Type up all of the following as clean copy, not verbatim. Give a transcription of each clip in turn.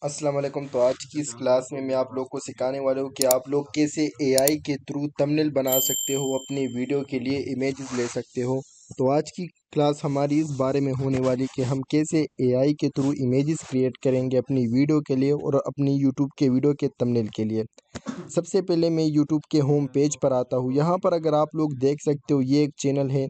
अस्सलाम वालेकुम। तो आज की इस क्लास में मैं आप लोग को सिखाने वाला हूँ कि आप लोग कैसे एआई के थ्रू थंबनेल बना सकते हो, अपनी वीडियो के लिए इमेजेस ले सकते हो। तो आज की क्लास हमारी इस बारे में होने वाली कि हम कैसे एआई के थ्रू इमेजेस क्रिएट करेंगे अपनी वीडियो के लिए और अपनी यूट्यूब के वीडियो के थंबनेल के लिए। सबसे पहले मैं यूट्यूब के होम पेज पर आता हूँ। यहाँ पर अगर आप लोग देख सकते हो, ये एक चैनल है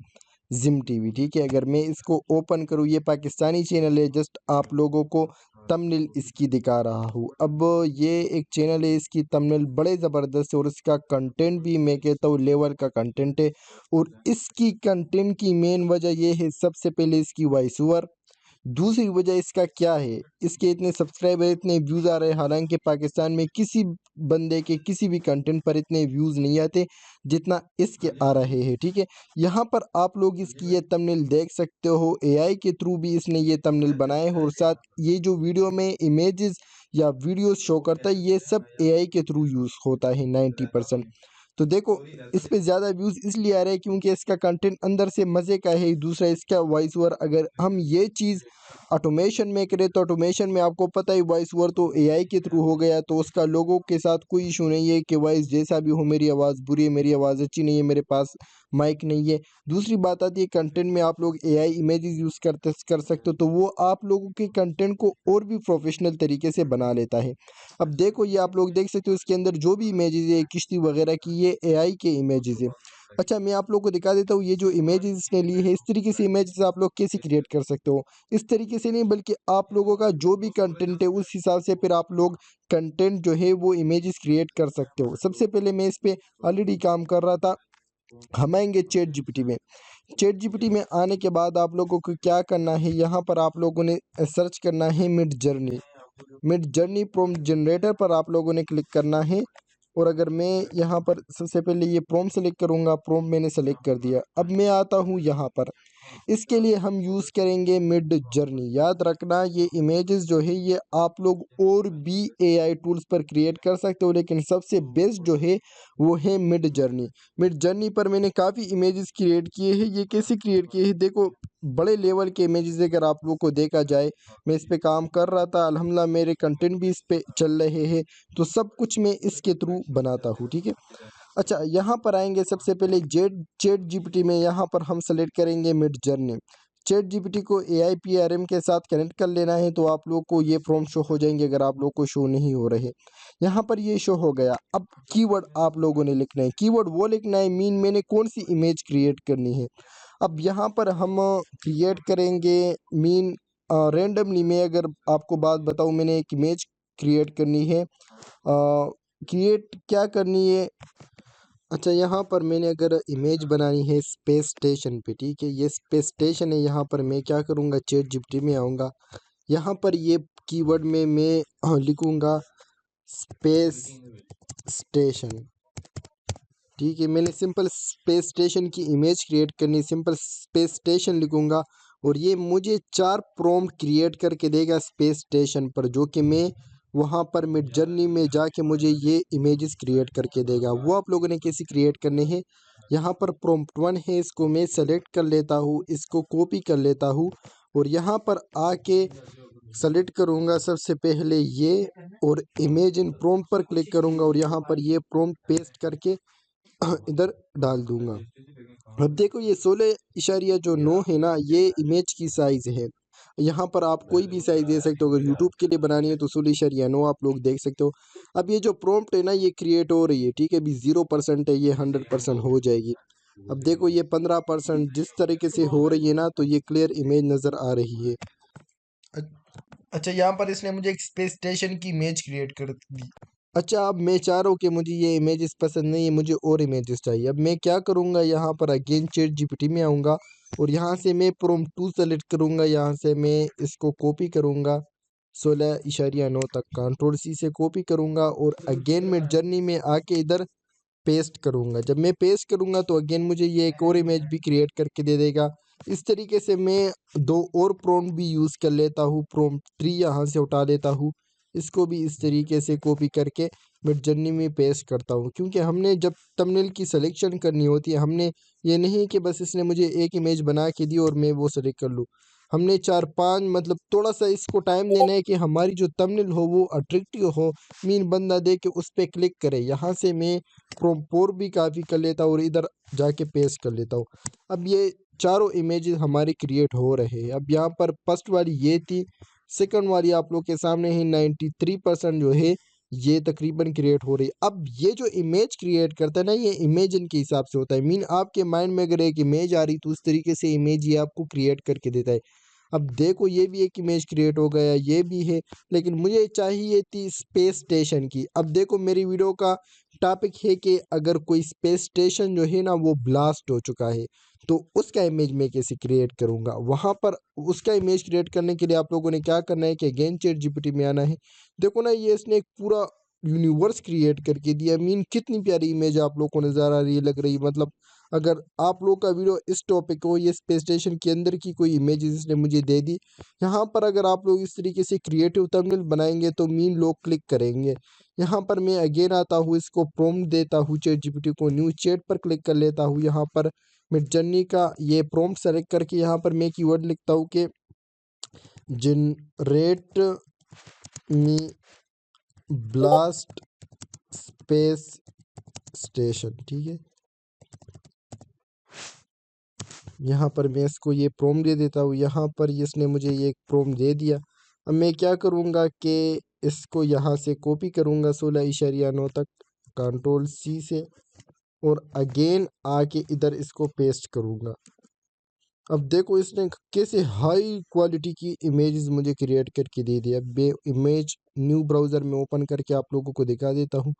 जिम टीवी, ठीक है। अगर मैं इसको ओपन करूँ, ये पाकिस्तानी चैनल है, जस्ट आप लोगों को थंबनेल इसकी दिखा रहा हूँ। अब ये एक चैनल है, इसकी थंबनेल बड़े ज़बरदस्त है और इसका कंटेंट भी मैं कहता हूँ लेवल का कंटेंट है। और इसकी कंटेंट की मेन वजह ये है, सबसे पहले इसकी वॉइस ओवर। दूसरी वजह इसका क्या है, इसके इतने सब्सक्राइबर, इतने व्यूज़ आ रहे हैं। हालांकि पाकिस्तान में किसी बंदे के किसी भी कंटेंट पर इतने व्यूज़ नहीं आते जितना इसके आ रहे हैं, ठीक है। यहाँ पर आप लोग इसकी ये थंबनेल देख सकते हो, एआई के थ्रू भी इसने ये थंबनेल बनाए हो और साथ ये जो वीडियो में इमेजेस या वीडियोस शो करता है, ये सब एआई के थ्रू यूज़ होता है 90%। तो देखो, इस पे ज़्यादा व्यूज़ इसलिए आ रहे हैं क्योंकि इसका कंटेंट अंदर से मज़े का है। दूसरा इसका वॉइस ओवर, अगर हम ये चीज़ ऑटोमेशन में करें तो ऑटोमेशन में आपको पता ही वॉइस ओवर तो एआई के थ्रू हो गया, तो उसका लोगों के साथ कोई इशू नहीं है कि वॉइस जैसा भी हो, मेरी आवाज़ बुरी है, मेरी आवाज़ अच्छी नहीं है, मेरे पास माइक नहीं है। दूसरी बात आती है कंटेंट में, आप लोग एआई इमेजेस यूज़ कर सकते हो, तो वो आप लोगों के कंटेंट को और भी प्रोफेशनल तरीके से बना लेता है। अब देखो, ये आप लोग देख सकते हो, इसके अंदर जो भी इमेजेस है किश्ती वगैरह की, ये एआई के इमेजेस है। अच्छा, मैं आप लोग को दिखा देता हूँ ये जो इमेजेस इसने ली है, इस तरीके से इमेजेस आप लोग कैसे क्रिएट कर सकते हो। इस तरीके से नहीं, बल्कि आप लोगों का जो भी कंटेंट है उस हिसाब से फिर आप लोग कंटेंट जो है वो इमेजेस क्रिएट कर सकते हो। सबसे पहले मैं इस पे ऑलरेडी काम कर रहा था। हम आएंगे चैट जीपीटी में। चैट जीपीटी में आने के बाद आप लोगों को क्या करना है, यहाँ पर आप लोगों ने सर्च करना है mid journey. Mid journey prompt generator पर आप लोगों ने क्लिक करना है। और अगर मैं यहाँ पर सबसे पहले ये प्रॉम्प्ट सेलेक्ट करूँगा, प्रॉम्प्ट मैंने सेलेक्ट कर दिया। अब मैं आता हूँ यहाँ पर, इसके लिए हम यूज़ करेंगे मिड जर्नी। याद रखना, ये इमेजेस जो है ये आप लोग और भी एआई टूल्स पर क्रिएट कर सकते हो, लेकिन सबसे बेस्ट जो है वो है मिड जर्नी। मिड जर्नी पर मैंने काफ़ी इमेजेस क्रिएट किए हैं। ये कैसे क्रिएट किए हैं, देखो, बड़े लेवल के इमेजेस अगर आप लोग को देखा जाए, मैं इस पे काम कर रहा था, अल्हम्दुलिल्लाह मेरे कंटेंट भी इस पे चल रहे हैं, तो सब कुछ मैं इसके थ्रू बनाता हूँ, ठीक है। अच्छा, यहाँ पर आएंगे सबसे पहले जेट चैट जीपीटी में, यहाँ पर हम सेलेक्ट करेंगे मिड जर्नी। चैट जीपीटी को एआई पीआरएम के साथ कनेक्ट कर लेना है, तो आप लोग को ये प्रॉम्प्ट शो हो जाएंगे अगर आप लोग को शो नहीं हो रहे। यहाँ पर ये शो हो गया। अब कीवर्ड आप लोगों ने लिखना है, कीवर्ड वो लिखना है मीन मैंने कौन सी इमेज क्रिएट करनी है। अब यहाँ पर हम क्रिएट करेंगे मीन रेंडमली। मैं अगर आपको बात बताऊँ, मैंने एक इमेज क्रिएट करनी है। क्रिएट क्या करनी है, अच्छा, यहाँ पर मैंने अगर इमेज बनानी है स्पेस स्टेशन पे, ठीक है, ये स्पेस स्टेशन है। यहाँ पर मैं क्या करूँगा, चैट जीपीटी में आऊँगा। यहाँ पर ये कीवर्ड में मैं लिखूँगा स्पेस स्टेशन, ठीक है। मैंने सिंपल स्पेस स्टेशन की इमेज क्रिएट करनी, सिंपल स्पेस स्टेशन लिखूँगा और ये मुझे 4 प्रॉम्प्ट क्रिएट करके देगा स्पेस स्टेशन पर, जो कि मैं वहाँ पर मिड जर्नी में जाके मुझे ये इमेजेस क्रिएट करके देगा। वो आप लोगों ने कैसे क्रिएट करने हैं, यहाँ पर प्रॉम्प्ट 1 है, इसको मैं सेलेक्ट कर लेता हूँ, इसको कॉपी कर लेता हूँ और यहाँ पर आके सेलेक्ट करूँगा सबसे पहले ये और इमेज इन प्रॉम्प्ट पर क्लिक करूँगा और यहाँ पर ये प्रॉम्प्ट पेस्ट करके इधर डाल दूंगा। अब देखो, ये 16.9 है ना, ये इमेज की साइज है। यहाँ पर आप कोई भी साइज दे सकते हो, अगर यूट्यूब के लिए बनानी है तो 16.9 आप लोग देख सकते हो। अब ये जो प्रॉम्प्ट है ना, ये क्रिएट हो रही है, ठीक है। अभी 0% है, ये 100% हो जाएगी। अब देखो, ये 15% जिस तरीके से हो रही है ना, तो ये क्लियर इमेज नज़र आ रही है। अच्छा, यहाँ पर इसने मुझे एक स्पेस स्टेशन की इमेज क्रिएट कर दी। अच्छा, अब मैं चाह रहा हूँ कि मुझे ये इमेजेस पसंद नहीं है, मुझे और इमेजेस चाहिए। अब मैं क्या करूँगा, यहाँ पर अगेन चैट जीपीटी में आऊँगा और यहाँ से मैं प्रॉम्प्ट 2 सेलेक्ट करूँगा। यहाँ से मैं इसको कॉपी करूँगा 16.9 तक, कंट्रोल सी से कॉपी करूँगा और अगेन मैं जर्नी में आके इधर पेस्ट करूँगा। जब मैं पेस्ट करूँगा तो अगेन मुझे ये एक और इमेज भी क्रिएट करके दे देगा। इस तरीके से मैं 2 और प्रॉम्प्ट भी यूज़ कर लेता हूँ। प्रॉम्प्ट 3 यहाँ से उठा लेता हूँ, इसको भी इस तरीके से कॉपी करके मिड जर्नी में पेस्ट करता हूँ, क्योंकि हमने जब थंबनेल की सिलेक्शन करनी होती है, हमने ये नहीं कि बस इसने मुझे एक इमेज बना के दी और मैं वो सेलेक्ट कर लूँ। हमने 4-5 मतलब थोड़ा सा इसको टाइम देना है कि हमारी जो थंबनेल हो वो अट्रैक्टिव हो, मीन बंदा देख के उस पर क्लिक करे। यहाँ से मैं प्रोम्पोर भी काफ़ी कर लेता हूँ और इधर जाके पेस्ट कर लेता हूँ। अब ये चारों इमेजेस हमारे क्रिएट हो रहे हैं। अब यहाँ पर फर्स्ट वाली ये थी, सेकंड वाली आप लोग के सामने ही 93% जो है ये तकरीबन क्रिएट हो रही है। अब ये जो इमेज क्रिएट करता है ना, ये इमेजिन के हिसाब से होता है, मीन आपके माइंड में अगर एक इमेज आ रही तो उस तरीके से इमेज ये आपको क्रिएट करके देता है। अब देखो ये भी एक इमेज क्रिएट हो गया, ये भी है, लेकिन मुझे चाहिए थी स्पेस स्टेशन की। अब देखो मेरी वीडियो का टॉपिक है कि अगर कोई स्पेस स्टेशन जो है ना वो ब्लास्ट हो चुका है तो उसका इमेज मैं कैसे क्रिएट करूंगा। वहां पर उसका इमेज क्रिएट करने के लिए आप लोगों ने क्या करना है कि अगेन चैट जीपीटी में आना है। देखो ना ये इसने एक पूरा यूनिवर्स क्रिएट करके दिया, मीन कितनी प्यारी इमेज आप लोग को नज़र आ रही है, लग रही है। मतलब अगर आप लोग का वीडियो इस टॉपिक हो, ये स्पेस स्टेशन के अंदर की कोई इमेजेस इसने मुझे दे दी, यहाँ पर अगर आप लोग इस तरीके से क्रिएटिव थंबनेल बनाएंगे तो मीन लोग क्लिक करेंगे। यहाँ पर मैं अगेन आता हूँ, इसको प्रॉम्प्ट देता हूँ चैट जीपीटी को, न्यू चैट पर क्लिक कर लेता हूँ। यहाँ पर मिडजर्नी का ये प्रॉम्प्ट सेलेक्ट करके यहाँ पर मैं कीवर्ड लिखता हूँ कि जनरेट मी ब्लास्ट स्पेस स्टेशन, ठीक है। यहाँ पर मैं इसको ये प्रॉम्प्ट दे देता हूँ। यहाँ पर इसने मुझे ये प्रॉम्प्ट दे दिया। अब मैं क्या करूँगा कि इसको यहाँ से कॉपी करूँगा 16.9 तक कंट्रोल सी से, और अगेन आके इधर इसको पेस्ट करूँगा। अब देखो इसने कैसे हाई क्वालिटी की इमेजेस मुझे क्रिएट करके दे दिया। बे इमेज न्यू ब्राउज़र में ओपन करके आप लोगों को दिखा देता हूँ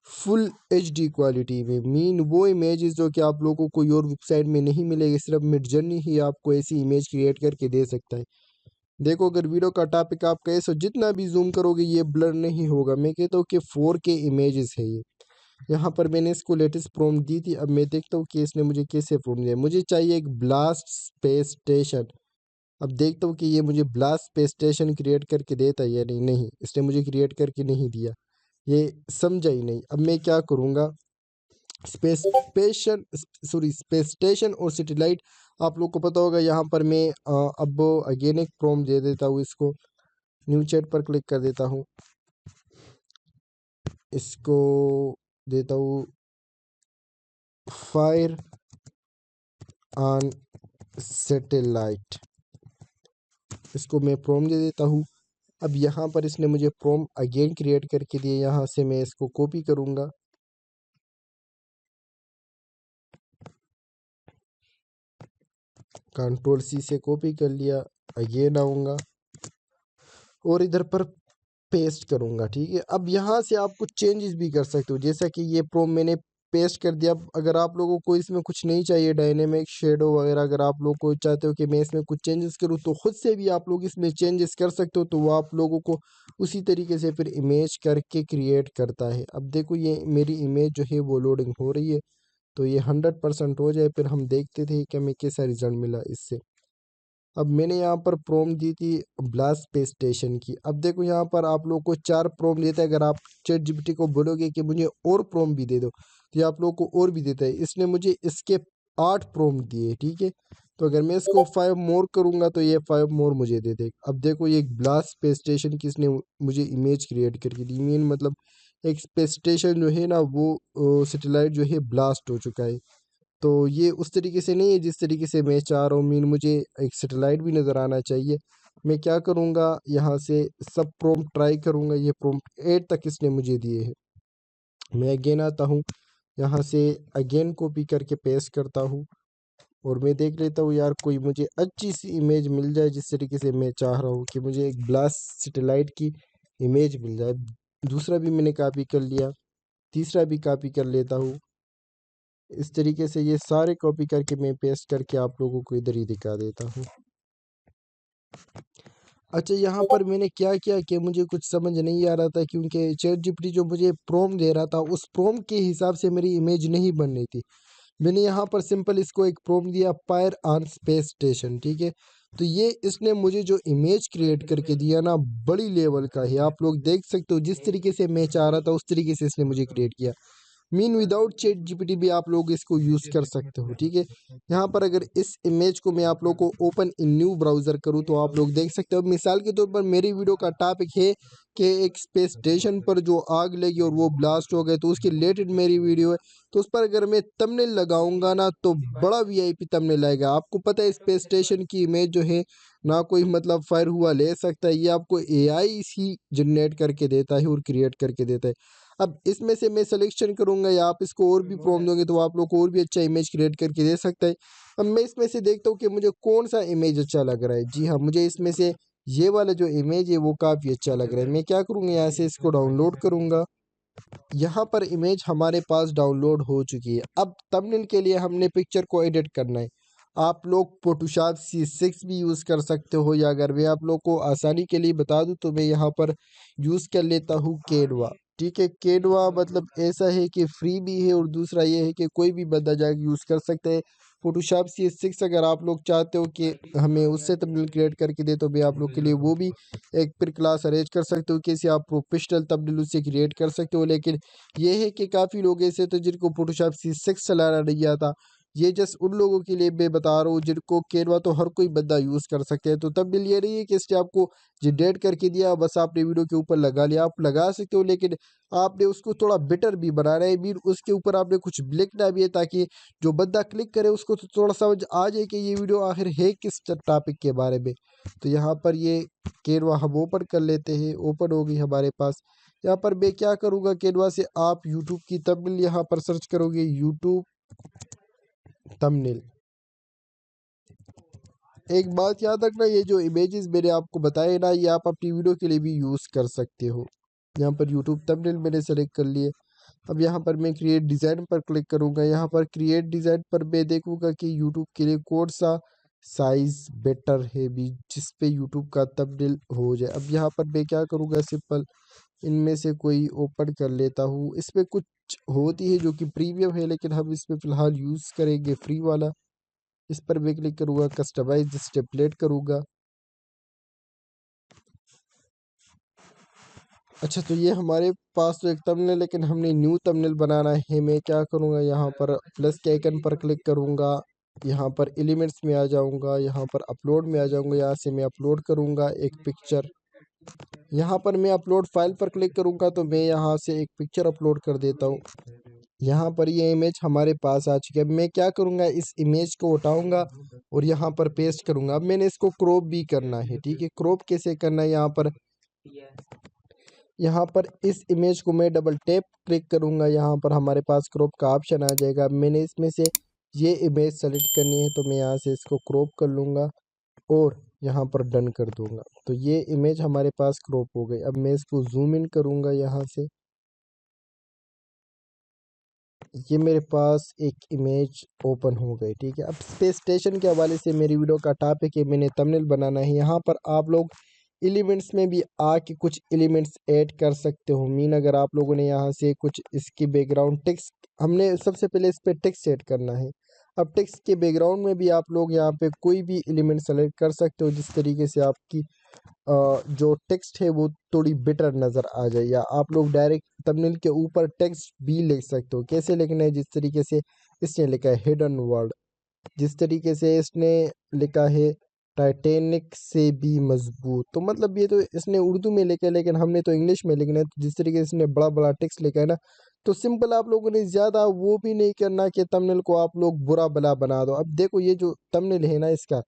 फुल एचडी क्वालिटी में, मीन वो इमेजेस जो कि आप लोगों को कोई और वेबसाइट में नहीं मिलेगी, सिर्फ मिडजर्नी ही आपको ऐसी इमेज क्रिएट करके दे सकता है। देखो अगर वीडियो का टॉपिक आप कहे सो जितना भी जूम करोगे ये ब्लर नहीं होगा। मैं कहता हूँ कि 4K इमेजेस है ये। यहाँ पर मैंने इसको लेटेस्ट प्रॉम्प्ट दी थी। अब मैं देखता हूँ कि इसने मुझे कैसे प्रॉम्प्ट दिया। मुझे चाहिए एक ब्लास्ट स्पेस स्टेशन। अब देखता हूँ कि ये मुझे ब्लास्ट स्पेस स्टेशन क्रिएट करके देता है या नहीं। नहीं, इसने मुझे क्रिएट करके नहीं दिया, ये समझा ही नहीं। अब मैं क्या करूँगा, स्पेस स्टेशन और सैटेलाइट आप लोग को पता होगा। यहाँ पर मैं अब अगेन एक प्रॉम्प्ट दे देता हूँ, इसको न्यू चैट पर क्लिक कर देता हूँ, इसको देता हूँ फायर ऑन सैटेलाइट, इसको मैं प्रॉम्प्ट दे देता हूँ। अब यहाँ पर इसने मुझे प्रॉम्प्ट अगेन क्रिएट करके दिए। यहाँ से मैं इसको कॉपी करूँगा, कंट्रोल सी से कॉपी कर लिया, अगेन आऊँगा और इधर पर पेस्ट करूँगा, ठीक है। अब यहाँ से आप कुछ चेंजेस भी कर सकते हो, जैसा कि ये प्रॉम्प्ट मैंने पेस्ट कर दिया। अब अगर आप लोगों को इसमें कुछ नहीं चाहिए, डायनेमिक शेडो वगैरह, अगर आप लोग को चाहते हो कि मैं इसमें कुछ चेंजेस करूँ तो खुद से भी आप लोग इसमें चेंजेस कर सकते हो, तो वो आप लोगों को उसी तरीके से फिर इमेज करके क्रिएट करता है। अब देखो ये मेरी इमेज जो है वो लोडिंग हो रही है, तो ये 100% हो जाए फिर हम देखते थे कि हमें कैसा रिजल्ट मिला इससे। अब मैंने यहाँ पर प्रॉम्प्ट दी थी ब्लास्ट स्पेस स्टेशन की। अब देखो यहाँ पर आप लोग को 4 प्रॉम्प्ट देता है। अगर आप चैट जीपीटी को बोलोगे कि मुझे और प्रॉम्प्ट भी दे दो तो ये आप लोग को और भी देता है। इसने मुझे इसके 8 प्रॉम्प्ट दिए, ठीक है। तो अगर मैं इसको 5 मोर करूँगा तो ये 5 मोर मुझे दे देगा। अब देखो ये एक ब्लास्ट स्पेस स्टेशन की इसने मुझे इमेज क्रिएट करके दी, मीन मतलब एक स्पेस स्टेशन जो है ना वो सैटेलाइट जो है ब्लास्ट हो चुका है। तो ये उस तरीके से नहीं है जिस तरीके से मैं चाह रहा हूँ, मीन मुझे एक सैटेलाइट भी नज़र आना चाहिए। मैं क्या करूँगा, यहाँ से सब प्रॉम्प्ट ट्राई करूँगा। ये प्रॉम्प्ट 8 तक इसने मुझे दिए हैं। मैं अगेन आता हूँ, यहाँ से अगेन कॉपी करके पेस्ट करता हूँ और मैं देख लेता हूँ यार कोई मुझे अच्छी सी इमेज मिल जाए जिस तरीके से मैं चाह रहा हूँ कि मुझे एक ब्लास्ट सैटेलाइट की इमेज मिल जाए। दूसरा भी मैंने कॉपी कर लिया, तीसरा भी कॉपी कर लेता हूँ। इस तरीके से ये सारे कॉपी करके मैं पेस्ट करके आप लोगों को इधर ही दिखा देता हूँ। अच्छा यहाँ पर मैंने क्या किया कि मुझे कुछ समझ नहीं आ रहा था, क्योंकि चैट जीपीटी जो मुझे प्रॉम्प्ट दे रहा था उस प्रॉम्प्ट के हिसाब से मेरी इमेज नहीं बन रही थी। मैंने यहाँ पर सिंपल इसको एक प्रॉम्प्ट दिया फायर ऑन स्पेस स्टेशन, ठीक है। तो ये इसने मुझे जो इमेज क्रिएट करके दिया ना बड़ी लेवल का है। आप लोग देख सकते हो जिस तरीके से मैं चाह रहा था उस तरीके से इसने मुझे क्रिएट किया। मीन विदाउट चैट जीपीटी भी आप लोग इसको यूज़ कर सकते हो, ठीक है। यहाँ पर अगर इस इमेज को मैं आप लोग को ओपन इन न्यू ब्राउज़र करूँ तो आप लोग देख सकते हो। मिसाल के तौर पर मेरी वीडियो का टॉपिक है कि एक स्पेस स्टेशन पर जो आग लगी और वो ब्लास्ट हो गए, तो उसके रिलेटेड मेरी वीडियो है। तो उस पर अगर मैं थंबनेल लगाऊंगा ना तो बड़ा वीआईपी थंबनेल आएगा। आपको पता है स्पेस स्टेशन की इमेज जो है ना कोई मतलब फायर हुआ ले सकता है, ये आपको एआई ही जनरेट करके देता है और क्रिएट करके देता है। अब इसमें से मैं सिलेक्शन करूंगा या आप इसको और भी प्रॉम्प्ट दोगे तो आप लोग को और भी अच्छा इमेज क्रिएट करके दे सकता है। अब मैं इसमें से देखता हूँ कि मुझे कौन सा इमेज अच्छा लग रहा है। जी हाँ, मुझे इसमें से ये वाला जो इमेज है वो काफ़ी अच्छा लग रहा है। मैं क्या करूँगा, यहाँ से इसको डाउनलोड करूँगा। यहाँ पर इमेज हमारे पास डाउनलोड हो चुकी है। अब थंबनेल के लिए हमने पिक्चर को एडिट करना है। आप लोग फोटोशॉप C6 भी यूज़ कर सकते हो, या अगर मैं आप लोग को आसानी के लिए बता दूं तो मैं यहाँ पर यूज़ कर लेता हूँ कैनवा, ठीक है। कैनवा मतलब ऐसा है कि फ्री भी है और दूसरा ये है कि कोई भी बंदा जाकर यूज़ कर सकता है। फोटोशॉप C6 अगर आप लोग चाहते हो कि हमें उससे थंबनेल क्रिएट करके दे तो मैं आप लोग के लिए वो भी एक फिर क्लास अरेंज कर सकते हो, कैसे आप प्रोफेशनल थंबनेल उससे क्रिएट कर सकते हो। लेकिन ये है कि काफ़ी लोग ऐसे थे जिनको फोटोशॉप C6 चलाना नहीं आता। ये जस्ट उन लोगों के लिए मैं बता रहा हूँ जिनको कैनवा तो हर कोई बंदा यूज़ कर सकते हैं। तो थंबनेल ये नहीं है कि इसने आपको जनरेट करके दिया बस आपने वीडियो के ऊपर लगा लिया, आप लगा सकते हो लेकिन आपने उसको थोड़ा बेटर भी बनाना है। मीन उसके ऊपर आपने कुछ लिखना भी है ताकि जो बंदा क्लिक करे उसको तो थोड़ा समझ आ जाए कि ये वीडियो आखिर है किस टॉपिक के बारे में। तो यहाँ पर ये कैनवा हम ओपन कर लेते हैं। ओपन हो गई हमारे पास। यहाँ पर मैं क्या करूँगा, कैनवा से आप यूट्यूब की थंबनेल यहाँ पर सर्च करोगे, यूट्यूब थंबनेल। एक बात याद रखना, ये जो इमेजेस मैंने आपको बताए ना ये आप अपनी वीडियो के लिए भी यूज़ कर सकते हो। यहाँ पर यूट्यूब थंबनेल मैंने सेलेक्ट कर लिए। अब यहाँ पर मैं क्रिएट डिज़ाइन पर क्लिक करूँगा। यहाँ पर क्रिएट डिज़ाइन पर मैं देखूँगा कि यूट्यूब के लिए कौन सा साइज़ बेटर है भी जिस पे यूट्यूब का थंबनेल हो जाए। अब यहाँ पर मैं क्या करूँगा, सिंपल इनमें से कोई ओपन कर लेता हूँ। इसमें कुछ होती है जो कि प्रीमियम है लेकिन हम इसमें फ़िलहाल यूज़ करेंगे फ्री वाला। इस पर मैं क्लिक करूँगा, कस्टमाइज टेम्पलेट करूँगा। अच्छा, तो ये हमारे पास तो एक थंबनेल लेकिन हमने न्यू थंबनेल बनाना है। मैं क्या करूँगा, यहाँ पर प्लस के आइकन पर क्लिक करूँगा, यहाँ पर एलिमेंट्स में आ जाऊँगा, यहाँ पर अपलोड में आ जाऊँगा, यहाँ से मैं अपलोड करूँगा एक पिक्चर। यहाँ पर मैं अपलोड फाइल पर क्लिक करूँगा तो मैं यहाँ से एक पिक्चर अपलोड कर देता हूँ। यहाँ पर ये इमेज हमारे पास आ चुकी है। अब मैं क्या करूँगा, इस इमेज को उठाऊँगा और यहाँ पर पेस्ट करूँगा। अब मैंने इसको क्रॉप भी करना है, ठीक है। क्रॉप कैसे करना है, यहाँ पर इस इमेज को मैं डबल टैप क्लिक करूँगा, यहाँ पर हमारे पास क्रॉप का ऑप्शन आ जाएगा। मैंने इसमें से ये इमेज सेलेक्ट करनी है तो मैं यहाँ से इसको क्रॉप कर लूँगा और यहाँ पर डन कर दूँगा। तो ये इमेज हमारे पास क्रॉप हो गई। अब मैं इसको जूम इन करूँगा यहाँ से। ये मेरे पास एक इमेज ओपन हो गई, ठीक है। अब स्पेस स्टेशन के हवाले से मेरी वीडियो का टॉपिक है, मैंने थंबनेल बनाना है। यहाँ पर आप लोग एलिमेंट्स में भी आके कुछ एलिमेंट्स ऐड कर सकते हो। मीन अगर आप लोगों ने यहाँ से कुछ इसकी बैकग्राउंड टेक्स्ट, हमने सबसे पहले इस पे टेक्स्ट ऐड करना है। अब टेक्स्ट के बैकग्राउंड में भी आप लोग यहाँ पे कोई भी एलिमेंट सेलेक्ट कर सकते हो जिस तरीके से आपकी जो टेक्स्ट है वो थोड़ी बेटर नज़र आ जाए। या आप लोग डायरेक्ट थंबनेल के ऊपर टेक्स्ट भी लिख सकते हो। कैसे लिखना है, जिस तरीके से इसने लिखा है हिडन वर्ड, जिस तरीके से इसने लिखा है टाइटैनिक से भी मजबूत, तो मतलब ये तो इसने उर्दू में लिखा है लेकिन हमने तो इंग्लिश में लिखना है। तो जिस तरीके से इसने बड़ा बड़ा टेक्स्ट लिखा है ना, तो सिंपल आप लोगों ने ज़्यादा वो भी नहीं करना कि थंबनेल को आप लोग बुरा भला बना दो। अब देखो ये जो थंबनेल है ना इसका,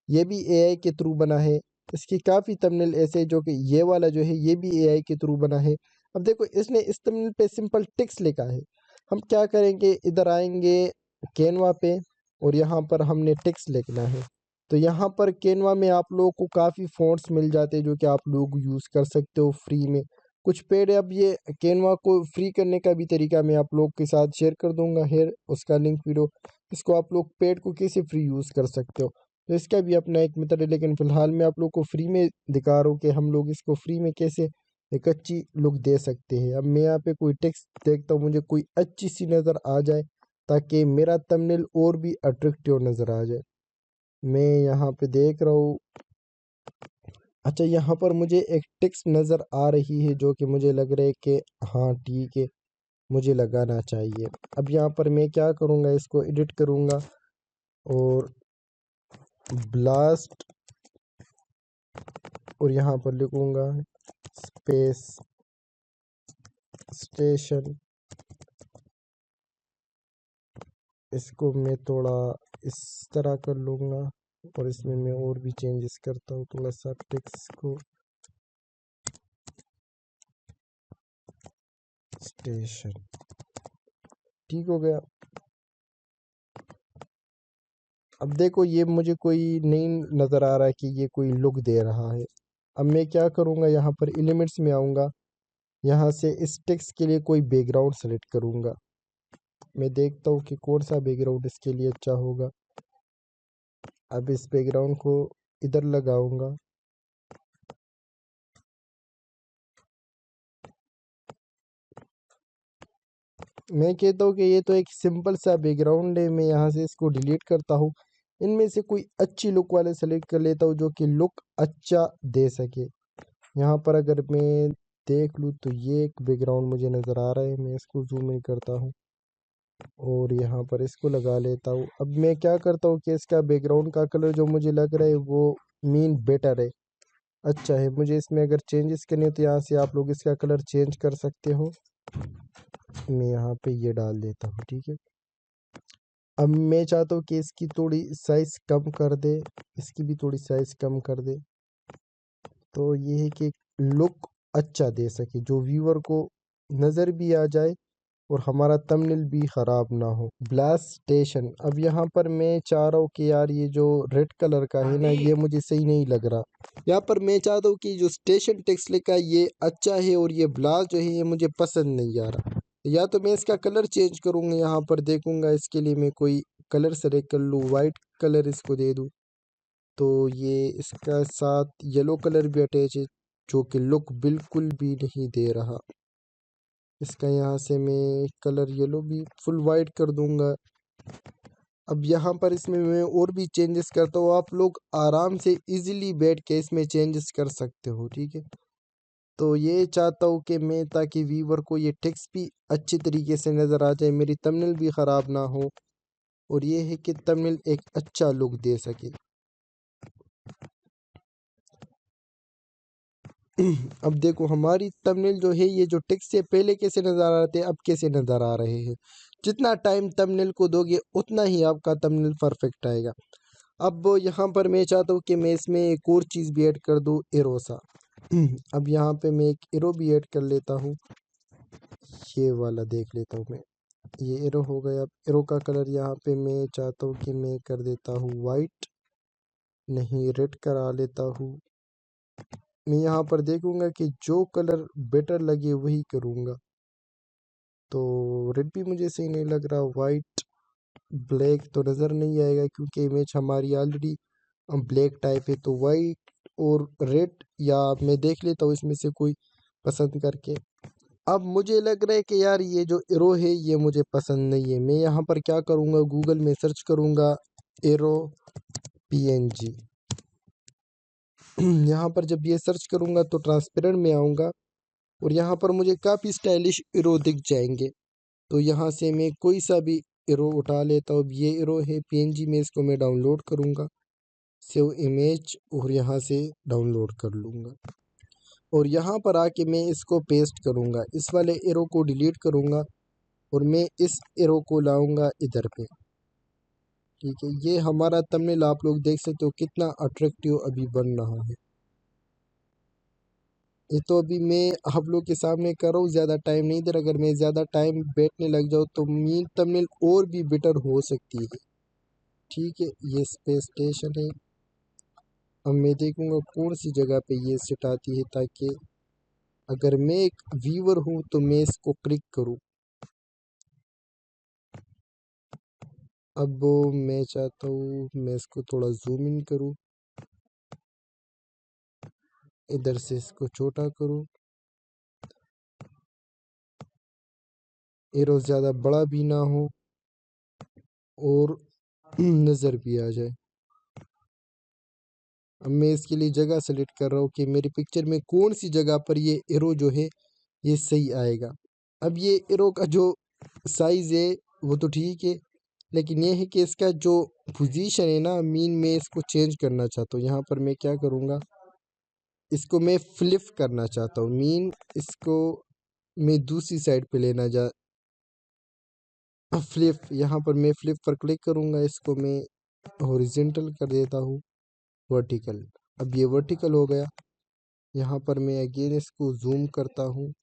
ये भी एआई के थ्रू बना है। इसकी काफ़ी थंबनेल ऐसे जो कि ये वाला जो है ये भी एआई के थ्रू बना है। अब देखो इसने इस थंबनेल पे सिंपल टेक्स्ट लिखा है। हम क्या करेंगे, इधर आएंगे कैनवा पे और यहाँ पर हमने टेक्स्ट लिखना है। तो यहाँ पर कैनवा में आप लोगों को काफ़ी फ़ॉन्ट्स मिल जाते हैं जो कि आप लोग यूज़ कर सकते हो फ्री में। कुछ पेड, अब ये कैनवा को फ्री करने का भी तरीका मैं आप लोग के साथ शेयर कर दूंगा हेयर उसका लिंक वीडियो। इसको आप लोग पेड को कैसे फ्री यूज़ कर सकते हो, तो इसका भी अपना एक मेथड है। लेकिन फ़िलहाल मैं आप लोग को फ्री में दिखा रहा हूँ कि हम लोग इसको फ्री में कैसे एक अच्छी लुक दे सकते हैं। अब मैं यहाँ पे कोई टेक्स्ट देखता हूँ, मुझे कोई अच्छी सी नज़र आ जाए ताकि मेरा थंबनेल और भी अट्रैक्टिव नज़र आ जाए। मैं यहाँ पे देख रहा हूँ, अच्छा यहाँ पर मुझे एक टेक्स्ट नज़र आ रही है जो कि मुझे लग रहा है कि हाँ ठीक है, मुझे लगाना चाहिए। अब यहाँ पर मैं क्या करूँगा, इसको एडिट करूँगा और ब्लास्ट और यहाँ पर लिखूँगा स्पेस स्टेशन। इसको मैं थोड़ा इस तरह कर लूँगा और इसमें मैं और भी चेंजेस करता हूँ, थोड़ा सा टेक्स्ट को स्टेशन। ठीक हो गया। अब देखो ये मुझे कोई नहीं नज़र आ रहा है कि ये कोई लुक दे रहा है। अब मैं क्या करूँगा, यहाँ पर एलिमेंट्स में आऊँगा, यहाँ से इस टेक्स्ट के लिए कोई बैकग्राउंड सेलेक्ट करूँगा। मैं देखता हूँ कि कौन सा बैकग्राउंड इसके लिए अच्छा होगा। अब इस बैकग्राउंड को इधर लगाऊंगा। मैं कहता हूँ कि ये तो एक सिंपल सा बैकग्राउंड है, मैं यहाँ से इसको डिलीट करता हूँ। इनमें से कोई अच्छी लुक वाले सेलेक्ट कर लेता हूँ जो कि लुक अच्छा दे सके। यहाँ पर अगर मैं देख लूँ तो ये एक बैकग्राउंड मुझे नज़र आ रहा है, मैं इसको जूम इन करता हूँ और यहाँ पर इसको लगा लेता हूँ। अब मैं क्या करता हूँ कि इसका बैकग्राउंड का कलर जो मुझे लग रहा है वो मीन बेटर है, अच्छा है। मुझे इसमें अगर चेंजेस करने हो तो यहाँ से आप लोग इसका कलर चेंज कर सकते हो। मैं यहाँ पे ये डाल देता हूँ, ठीक है। अब मैं चाहता हूँ कि इसकी थोड़ी साइज कम कर दे, इसकी भी थोड़ी साइज कम कर दे, तो ये है कि लुक अच्छा दे सके, जो व्यूअर को नज़र भी आ जाए और हमारा थंबनेल भी ख़राब ना हो। Blast station. अब यहाँ पर मैं चाह रहा हूँ कि यार ये जो रेड कलर का है ना, ये मुझे सही नहीं लग रहा। यहाँ पर मैं चाहता हूँ कि जो स्टेशन टेक्स्ट लिखा है ये अच्छा है और ये ब्लास्ट जो है ये मुझे पसंद नहीं आ रहा। या तो मैं इसका कलर चेंज करूँगा, यहाँ पर देखूँगा इसके लिए मैं कोई कलर सेलेक्ट कर लूँ, वाइट कलर इसको दे दूँ, तो ये इसका साथ येलो कलर भी अटैच है जो कि लुक बिल्कुल भी नहीं दे रहा। इसका यहाँ से मैं कलर येलो भी फुल वाइट कर दूंगा। अब यहाँ पर इसमें मैं और भी चेंजेस करता हूँ, आप लोग आराम से इजीली बैठ के इसमें चेंजेस कर सकते हो, ठीक है। तो ये चाहता हूँ कि मैं, ताकि व्यूवर को ये टेक्स्ट भी अच्छी तरीके से नज़र आ जाए, मेरी थंबनेल भी ख़राब ना हो और ये है कि थंबनेल एक अच्छा लुक दे सके। अब देखो हमारी थंबनेल जो है, ये जो टेक्स्ट से पहले कैसे नज़र आ रहे थे अब कैसे नज़र आ रहे हैं। जितना टाइम थंबनेल को दोगे उतना ही आपका थंबनेल परफेक्ट आएगा। अब यहाँ पर मैं चाहता हूँ कि मैं इसमें एक और चीज़ भी ऐड कर दूँ, एरो सा। अब यहाँ पे मैं एक एरो भी ऐड कर लेता हूँ, ये वाला देख लेता हूँ मैं। ये एरो हो गया। अब एरो का कलर यहाँ पे मैं चाहता हूँ कि मैं कर देता हूँ वाइट, नहीं रेड करा लेता हूँ। मैं यहाँ पर देखूंगा कि जो कलर बेटर लगे वही करूँगा। तो रेड भी मुझे सही नहीं लग रहा, वाइट ब्लैक तो नज़र नहीं आएगा क्योंकि इमेज हमारी ऑलरेडी ब्लैक टाइप है। तो वाइट और रेड, या मैं देख लेता हूँ इसमें से कोई पसंद करके। अब मुझे लग रहा है कि यार ये जो एरो है ये मुझे पसंद नहीं है। मैं यहाँ पर क्या करूँगा, गूगल में सर्च करूँगा एरो PNG। यहाँ पर जब ये सर्च करूँगा तो ट्रांसपेरेंट में आऊँगा और यहाँ पर मुझे काफ़ी स्टाइलिश एरो दिख जाएंगे। तो यहाँ से मैं कोई सा भी एरो उठा लेता हूँ। अब ये एरो है PNG में, इसको मैं डाउनलोड करूँगा, सेव इमेज, और यहाँ से डाउनलोड कर लूँगा और यहाँ पर आके मैं इसको पेस्ट करूँगा। इस वाले एरो को डिलीट करूँगा और मैं इस एरो को लाऊँगा इधर पे, ठीक है। ये हमारा थंबनेल आप लोग देख सकते हो कितना अट्रैक्टिव अभी बन रहा है। ये तो अभी मैं आप लोग के सामने कर रहा हूँ, ज़्यादा टाइम नहीं दे रहा। अगर मैं ज़्यादा टाइम बैठने लग जाऊँ तो मेरी थंबनेल और भी बेटर हो सकती है, ठीक है। ये स्पेस स्टेशन है। अब मैं देखूँगा कौन सी जगह पे ये सेट आती है, ताकि अगर मैं एक व्यूअर हूँ तो मैं इसको क्लिक करूँ। अब मैं चाहता हूँ मैं इसको थोड़ा जूम इन करूँ, इधर से इसको छोटा करूँ, एरो ज़्यादा बड़ा भी ना हो और नज़र भी आ जाए। अब मैं इसके लिए जगह सेलेक्ट कर रहा हूँ कि मेरी पिक्चर में कौन सी जगह पर ये एरो जो है ये सही आएगा। अब ये एरो का जो साइज़ है वो तो ठीक है, लेकिन ये है कि इसका जो पोजीशन है ना, मीन में इसको चेंज करना चाहता हूँ। यहाँ पर मैं क्या करूँगा, इसको मैं फ्लिप करना चाहता हूँ, मीन इसको मैं दूसरी साइड पे लेना जा फ्लिप। यहाँ पर मैं फ्लिप पर क्लिक करूँगा, इसको मैं हॉरिजेंटल कर देता हूँ, वर्टिकल। अब ये वर्टिकल हो गया। यहाँ पर मैं अगेन इसको जूम करता हूँ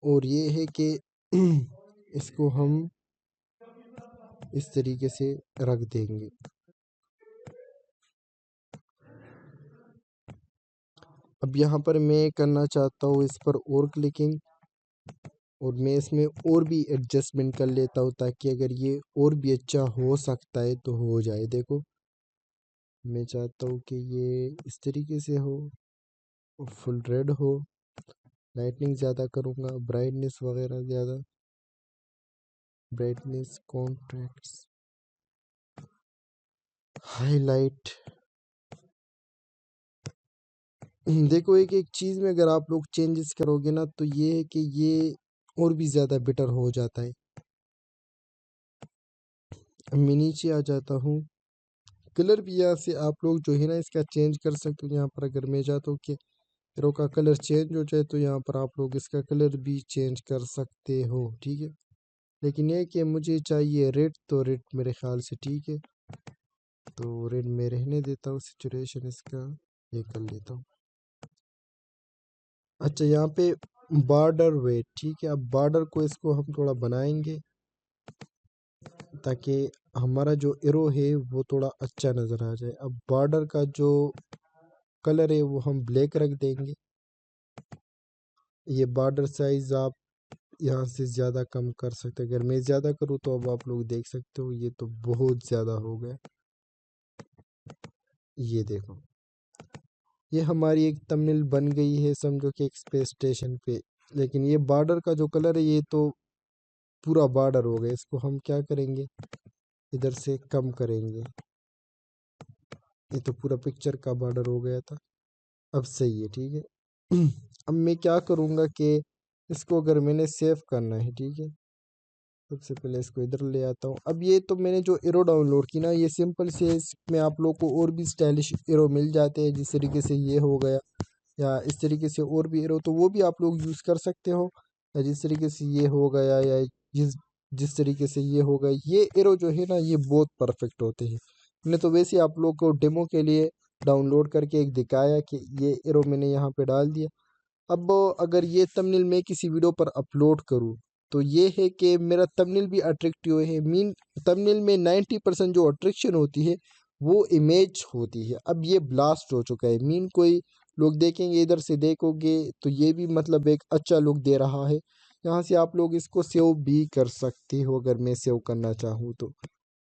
और ये है कि इसको हम इस तरीके से रख देंगे। अब यहाँ पर मैं करना चाहता हूँ इस पर और क्लिकिंग, और मैं इसमें और भी एडजस्टमेंट कर लेता हूँ ताकि अगर ये और भी अच्छा हो सकता है तो हो जाए। देखो, मैं चाहता हूँ कि ये इस तरीके से हो, फुल रेड हो। लाइटनिंग ज़्यादा करूँगा, ब्राइटनेस वगैरह ज़्यादा, ब्राइटनेस, कॉन्ट्रैक्ट्स, हाईलाइट। देखो, एक एक चीज़ में अगर आप लोग चेंजेस करोगे ना तो ये है कि ये और भी ज़्यादा बेटर हो जाता है। मैं नीचे आ जाता हूँ, कलर भी यहाँ से आप लोग जो है ना इसका चेंज कर सकते हो। यहाँ पर अगर मैं चाहता हूँ कि एरो का कलर चेंज हो जाए तो यहाँ पर आप लोग इसका कलर भी चेंज कर सकते हो, ठीक है। लेकिन ये कि मुझे चाहिए रेड, तो रेड मेरे ख्याल से ठीक है, तो रेड में रहने देता हूँ। सिचुएशन इसका ये कर लेता हूँ। अच्छा, यहाँ पे बॉर्डर वेट, ठीक है। अब बॉर्डर को इसको हम थोड़ा बनाएंगे ताकि हमारा जो एरो है वो थोड़ा अच्छा नज़र आ जाए। अब बॉर्डर का जो कलर है वो हम ब्लैक रख देंगे। ये बॉर्डर साइज आप यहाँ से ज़्यादा कम कर सकते हैं। अगर मैं ज़्यादा करूँ तो अब आप लोग देख सकते हो ये तो बहुत ज़्यादा हो गया। ये देखो, ये हमारी एक थंबनेल बन गई है, समझो कि एक स्पेस स्टेशन पे। लेकिन ये बॉर्डर का जो कलर है ये तो पूरा बॉर्डर हो गया। इसको हम क्या करेंगे, इधर से कम करेंगे। ये तो पूरा पिक्चर का बॉर्डर हो गया था, अब सही है, ठीक है। अब मैं क्या करूँगा कि इसको अगर मैंने सेव करना है, ठीक है, सबसे पहले इसको इधर ले आता हूँ। अब ये तो मैंने जो एरो डाउनलोड की ना, ये सिंपल से, इसमें आप लोग को और भी स्टाइलिश एरो मिल जाते हैं, जिस तरीके से ये हो गया, या इस तरीके से और भी एरो, तो वो भी आप लोग यूज़ कर सकते हो। या जिस तरीके से ये हो गया, या जिस जिस तरीके से ये हो गया, ये एरो जो है ना ये बहुत परफेक्ट होते हैं। मैंने तो वैसे आप लोग को डेमो के लिए डाउनलोड करके एक दिखाया कि ये एरो मैंने यहाँ पे डाल दिया। अब अगर ये थंबनेल मैं किसी वीडियो पर अपलोड करूँ तो ये है कि मेरा थंबनेल भी अट्रैक्टिव है। मीन थंबनेल में 90% जो अट्रैक्शन होती है वो इमेज होती है। अब ये ब्लास्ट हो चुका है, मीन कोई लोग देखेंगे, इधर से देखोगे तो ये भी मतलब एक अच्छा लुक दे रहा है। यहाँ से आप लोग इसको सेव भी कर सकते हो। अगर मैं सेव करना चाहूँ तो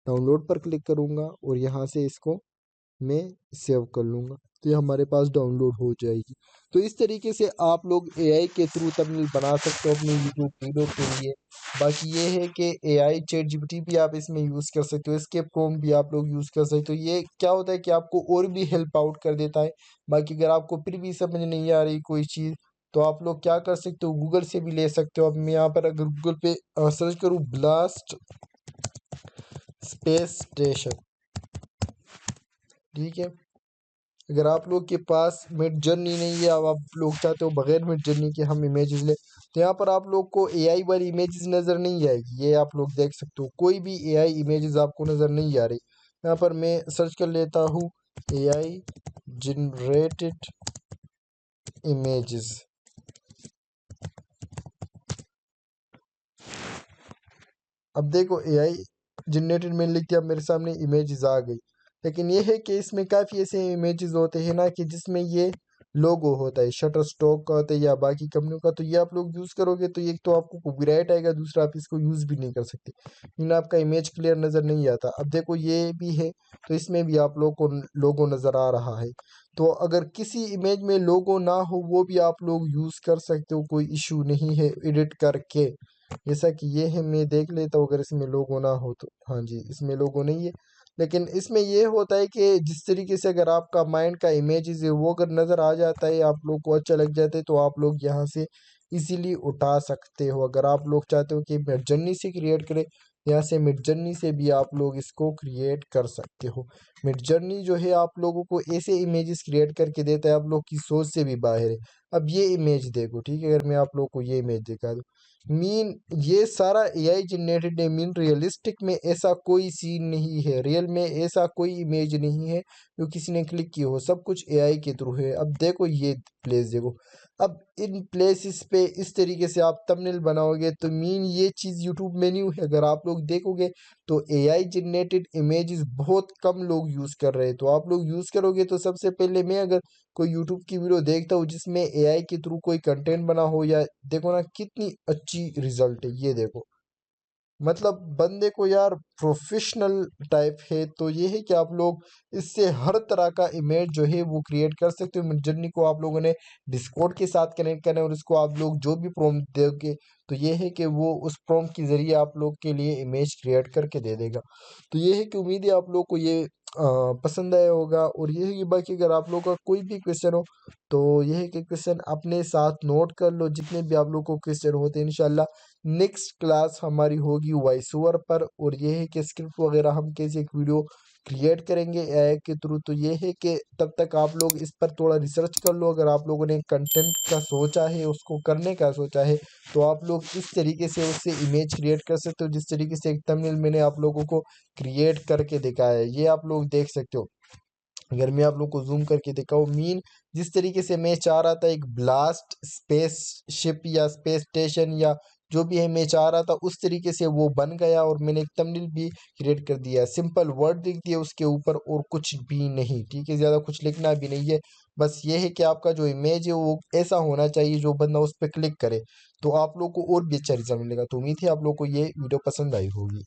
डाउनलोड पर क्लिक करूँगा और यहाँ से इसको मैं सेव कर लूँगा, तो ये हमारे पास डाउनलोड हो जाएगी। तो इस तरीके से आप लोग एआई के थ्रू थंबनेल बना सकते हो अपनी यूट्यूब वीडियो के लिए। बाकी ये है कि एआई चैट जीपीटी भी आप इसमें यूज़ कर सकते हो, इसके प्रॉम्प्ट भी आप लोग यूज़ कर सकते हो। ये क्या होता है कि आपको और भी हेल्प आउट कर देता है। बाकी अगर आपको फिर भी समझ नहीं आ रही कोई चीज़, तो आप लोग क्या कर सकते हो, गूगल से भी ले सकते हो। अब मैं यहाँ पर अगर गूगल पे सर्च करूँ ब्लास्ट स्पेस स्टेशन, ठीक है। अगर आप लोग के पास मिड जर्नी नहीं है, अब आप लोग चाहते हो बगैर मिड जर्नी के हम इमेजेस ले, तो यहाँ पर आप लोग को एआई वाली इमेजेस नज़र नहीं आएगी। ये आप लोग देख सकते हो, कोई भी एआई इमेजेस आपको नज़र नहीं आ रही। यहाँ पर मैं सर्च कर लेता हूँ एआई जनरेटेड इमेजेस। अब देखो, एआई जनरेटेड मैंने लिख दिया, मेरे सामने इमेजेस आ गई। लेकिन ये है कि इसमें काफ़ी ऐसे इमेजेस होते हैं ना कि जिसमें ये लोगो होता है, शटर स्टॉक का होता है या बाकी कंपनियों का, तो ये आप लोग यूज़ करोगे तो एक तो आपको कॉपीराइट आएगा, दूसरा आप इसको यूज़ भी नहीं कर सकते, लेकिन आपका इमेज क्लियर नज़र नहीं आता। अब देखो ये भी है, तो इसमें भी आप लोग को लोगो नज़र आ रहा है। तो अगर किसी इमेज में लोगो ना हो वो भी आप लोग यूज़ कर सकते हो, कोई इशू नहीं है एडिट करके। जैसा कि ये है, मैं देख लेता हूँ अगर इसमें लोगो ना हो तो। हाँ जी, इसमें लोगो नहीं है, लेकिन इसमें ये होता है कि जिस तरीके से अगर आपका माइंड का इमेजेस है वो अगर नज़र आ जाता है, आप लोग को अच्छा लग जाता है, तो आप लोग यहाँ से इजीली उठा सकते हो। अगर आप लोग चाहते हो कि मिडजर्नी से क्रिएट करें, यहाँ से मिडजर्नी से भी आप लोग इसको क्रिएट कर सकते हो। मिडजर्नी जो है आप लोगों को ऐसे इमेजेस क्रिएट करके देता है आप लोग की सोच से भी बाहर है। अब ये इमेज देखो, ठीक है, अगर मैं आप लोग को ये इमेज दिखा दूँ, मीन ये सारा एआई जनरेटेड है। मीन रियलिस्टिक में ऐसा कोई सीन नहीं है, रियल में ऐसा कोई इमेज नहीं है जो किसी ने क्लिक की हो, सब कुछ एआई के थ्रू है। अब देखो ये प्लेस देखो, अब इन प्लेसेस पे इस तरीके से आप थंबनेल बनाओगे तो मीन ये चीज़ यूट्यूब में न्यू है। अगर आप लोग देखोगे तो एआई जनरेटेड इमेजेस बहुत कम लोग यूज़ कर रहे हैं, तो आप लोग यूज़ करोगे तो सबसे पहले मैं अगर कोई यूट्यूब की वीडियो देखता हूँ जिसमें एआई के थ्रू कोई कंटेंट बना हो, या देखो ना कितनी अच्छी रिजल्ट है, ये देखो, मतलब बंदे को यार प्रोफेशनल टाइप है। तो ये है कि आप लोग इससे हर तरह का इमेज जो है वो क्रिएट कर सकते हो। मिडजर्नी को आप लोगों ने डिस्कॉर्ड के साथ कनेक्ट करना है और इसको आप लोग जो भी प्रॉम्प्ट दोगे तो ये है कि वो उस प्रॉम्प्ट के जरिए आप लोग के लिए इमेज क्रिएट करके दे देगा। तो ये है कि उम्मीद है आप लोग को ये पसंद आया होगा। और ये है कि बाकी अगर आप लोग का कोई भी क्वेश्चन हो तो ये है कि क्वेश्चन अपने साथ नोट कर लो, जितने भी आप लोग को क्वेश्चन होते हैं इंशाल्लाह नेक्स्ट क्लास हमारी होगी वॉइस ओवर पर। और ये है कि स्क्रिप्ट वगैरह हम कैसे एक वीडियो क्रिएट करेंगे एआई के थ्रू। तो ये है कि तब तक आप लोग इस पर थोड़ा रिसर्च कर लो। अगर आप लोगों ने कंटेंट का सोचा है, उसको करने का सोचा है, तो आप लोग इस तरीके से उससे इमेज क्रिएट कर सकते हो जिस तरीके से एक थंबनेल मैंने आप लोगों को क्रिएट करके दिखाया है, ये आप लोग देख सकते हो। अगर मैं आप लोग को जूम करके दिखाऊं, मीन जिस तरीके से मैं चाह रहा था एक ब्लास्ट स्पेस शिप या स्पेस स्टेशन या जो भी है मैं चाह रहा था उस तरीके से वो बन गया। और मैंने एक थंबनेल भी क्रिएट कर दिया, सिंपल वर्ड लिख दिया उसके ऊपर और कुछ भी नहीं, ठीक है, ज़्यादा कुछ लिखना भी नहीं है। बस ये है कि आपका जो इमेज है वो ऐसा होना चाहिए जो बंदा उस पर क्लिक करे, तो आप लोग को और भी अच्छा रिजल्ट मिलेगा। तो उम्मीद है आप लोग को ये वीडियो पसंद आई होगी।